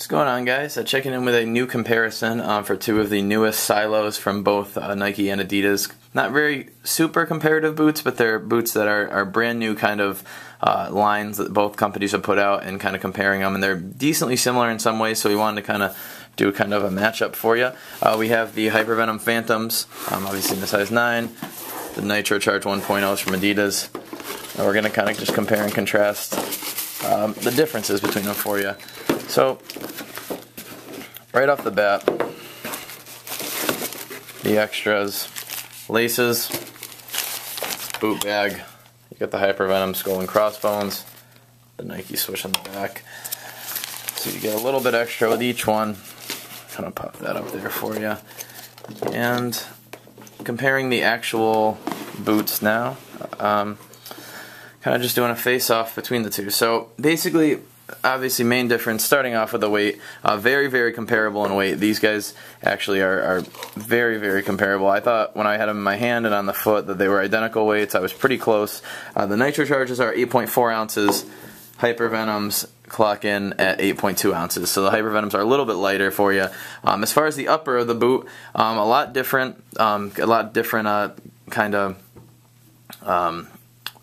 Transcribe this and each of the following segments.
What's going on, guys? Checking in with a new comparison for two of the newest silos from both Nike and Adidas. Not very super comparative boots, but they're boots that are brand new kind of lines that both companies have put out, and kind of comparing them. And they're decently similar in some ways, so we wanted to kind of do kind of a matchup for you. We have the Hypervenom Phantoms, obviously in the size 9, the Nitrocharge 1.0s from Adidas. And we're going to kind of just compare and contrast the differences between them for you. So, right off the bat, the extras: laces, boot bag, you got the Hypervenom skull and crossbones, the Nike swoosh on the back. So you get a little bit extra with each one. Kind of pop that up there for you. And comparing the actual boots now, kind of just doing a face-off between the two. So basically, obviously, main difference, starting off with the weight, very, very comparable in weight. These guys actually are very, very comparable. I thought when I had them in my hand and on the foot that they were identical weights. I was pretty close. The Nitrocharges are 8.4 ounces. Hypervenoms clock in at 8.2 ounces. So the Hypervenoms are a little bit lighter for you. As far as the upper of the boot, a lot different kind of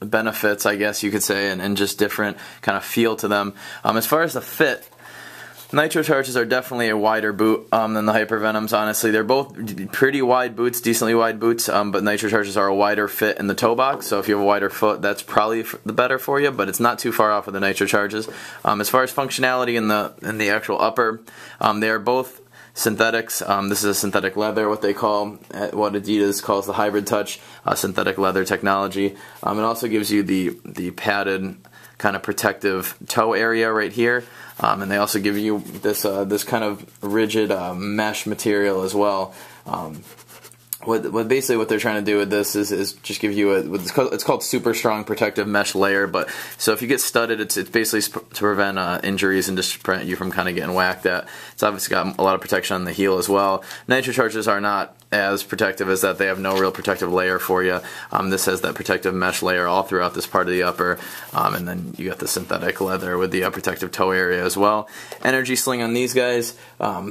benefits, I guess you could say, and just different kind of feel to them. As far as the fit, Nitrocharges are definitely a wider boot than the Hypervenoms. Honestly, they're both pretty wide boots, decently wide boots, but Nitrocharges are a wider fit in the toe box, so if you have a wider foot, that's probably the better for you, but it's not too far off of the Nitrocharges. As far as functionality in the actual upper, they are both synthetics. This is a synthetic leather, what what Adidas calls the hybrid touch, synthetic leather technology. It also gives you the padded kind of protective toe area right here, and they also give you this kind of rigid mesh material as well. Basically what they're trying to do with this is just give you it's called super strong protective mesh layer. But so if you get studded, it's basically to prevent injuries and just prevent you from kind of getting whacked at. It's obviously got a lot of protection on the heel as well. Nitrocharges are not as protective as that. They have no real protective layer for you. This has that protective mesh layer all throughout this part of the upper, and then you got the synthetic leather with the protective toe area as well. Energy sling on these guys,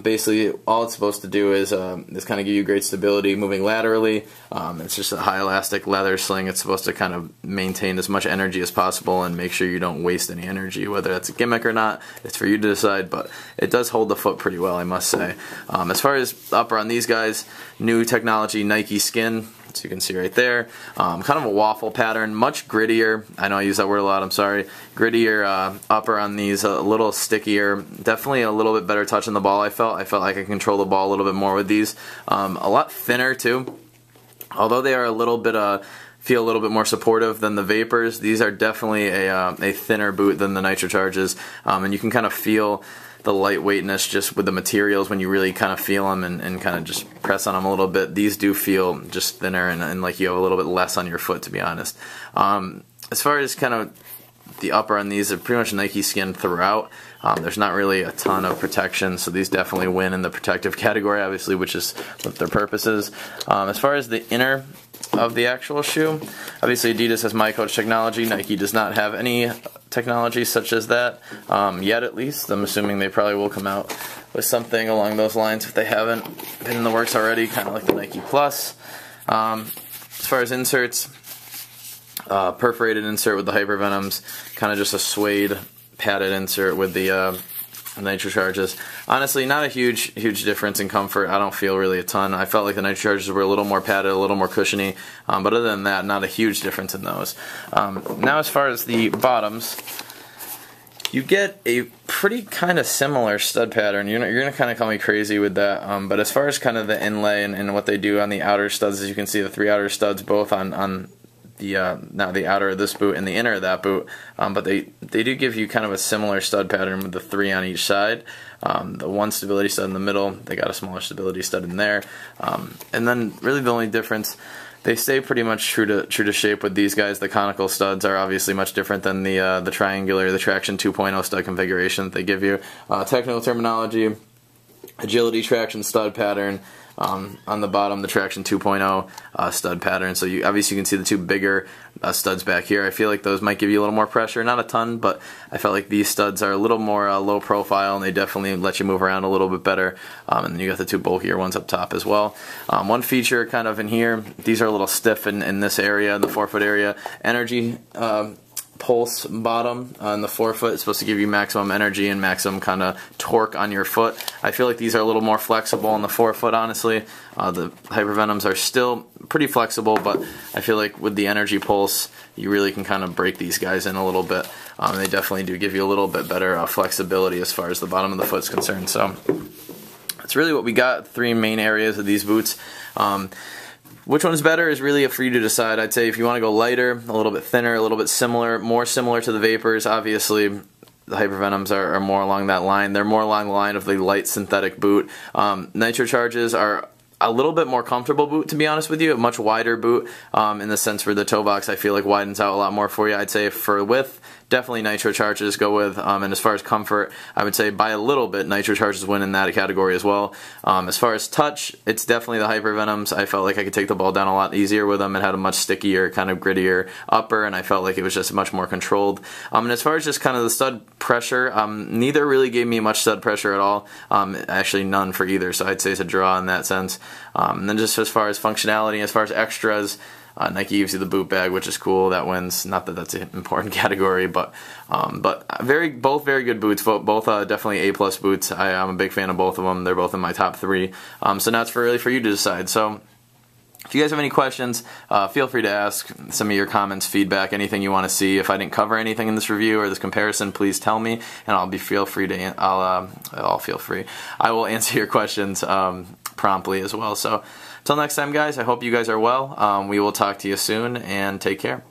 basically all it's supposed to do is kind of give you great stability moving laterally. It's just a high elastic leather sling. It's supposed to kind of maintain as much energy as possible and make sure you don't waste any energy. Whether that's a gimmick or not, it's for you to decide, but it does hold the foot pretty well, I must say. As far as upper on these guys, new technology, Nike skin, so you can see right there. Kind of a waffle pattern, much grittier. I know I use that word a lot, I'm sorry. Grittier upper on these, a little stickier. Definitely a little bit better touch on the ball, I felt. I felt like I could control the ball a little bit more with these. A lot thinner, too. Although they are a little bit, feel a little bit more supportive than the Vapors, these are definitely a thinner boot than the Nitrocharges. And you can kind of feel the lightweightness just with the materials when you really kind of feel them and kind of just press on them a little bit. These do feel just thinner and like you have a little bit less on your foot, to be honest. As far as kind of the upper on these, are pretty much Nike skin throughout. There's not really a ton of protection, so these definitely win in the protective category, obviously, which is what their purpose is. As far as the inner of the actual shoe, obviously Adidas has My Coach technology. Nike does not have any technology such as that, yet at least. I'm assuming they probably will come out with something along those lines if they haven't been in the works already, kind of like the Nike Plus. As far as inserts, perforated insert with the Hypervenoms, kind of just a suede padded insert with the Nitrocharges. Honestly, not a huge difference in comfort. I don't feel really a ton. I felt like the Nitrocharges were a little more padded, a little more cushiony, but other than that, not a huge difference in those. Now as far as the bottoms, you get a pretty kind of similar stud pattern. You're going to kind of call me crazy with that, but as far as kind of the inlay and what they do on the outer studs, as you can see, the 3 outer studs both on now the outer of this boot and the inner of that boot, but they do give you kind of a similar stud pattern with the 3 on each side. The 1 stability stud in the middle, they got a smaller stability stud in there, and then really the only difference, they stay pretty much true to shape with these guys. The conical studs are obviously much different than the triangular, the Traction 2.0 stud configuration that they give you. Technical terminology: agility traction stud pattern. on the bottom, the Traction 2.0 stud pattern. So obviously you can see the two bigger studs back here. I feel like those might give you a little more pressure, not a ton, but I felt like these studs are a little more low profile, and they definitely let you move around a little bit better. And then you got the two bulkier ones up top as well. One feature kind of in here, these are a little stiff in this area, in the forefoot area. Energy pulse bottom on the forefoot is supposed to give you maximum energy and maximum kind of torque on your foot. I feel like these are a little more flexible on the forefoot, honestly. The Hypervenoms are still pretty flexible, but I feel like with the energy pulse, you really can kind of break these guys in a little bit. They definitely do give you a little bit better flexibility as far as the bottom of the foot is concerned. So that's really what we got. Three main areas of these boots. Which one's better is really up for you to decide. I'd say if you want to go lighter, a little bit thinner, a little bit similar, more similar to the Vapors, obviously the Hypervenoms are more along that line. They're more along the line of the light synthetic boot. Nitrocharges are a little bit more comfortable boot, to be honest with you, a much wider boot in the sense where the toe box I feel like widens out a lot more for you. I'd say for width, definitely Nitrocharges go with, and as far as comfort, I would say by a little bit Nitrocharges win in that category as well. As far as touch, it's definitely the Hypervenoms. I felt like I could take the ball down a lot easier with them. It had a much stickier, kind of grittier upper, and I felt like it was just much more controlled. And as far as just kind of the stud pressure, neither really gave me much stud pressure at all. Actually none for either, so I'd say it's a draw in that sense. And then just as far as functionality, as far as extras, Nike gives you the boot bag, which is cool. That wins. Not that that's an important category, but both very good boots. Both definitely A+ boots. I'm a big fan of both of them. They're both in my top 3. So now it's really for you to decide. So if you guys have any questions, feel free to ask. Some of your comments, feedback, anything you want to see. If I didn't cover anything in this review or this comparison, please tell me, and I'll feel free. I will answer your questions promptly as well. So until next time, guys, I hope you guys are well. We will talk to you soon, and take care.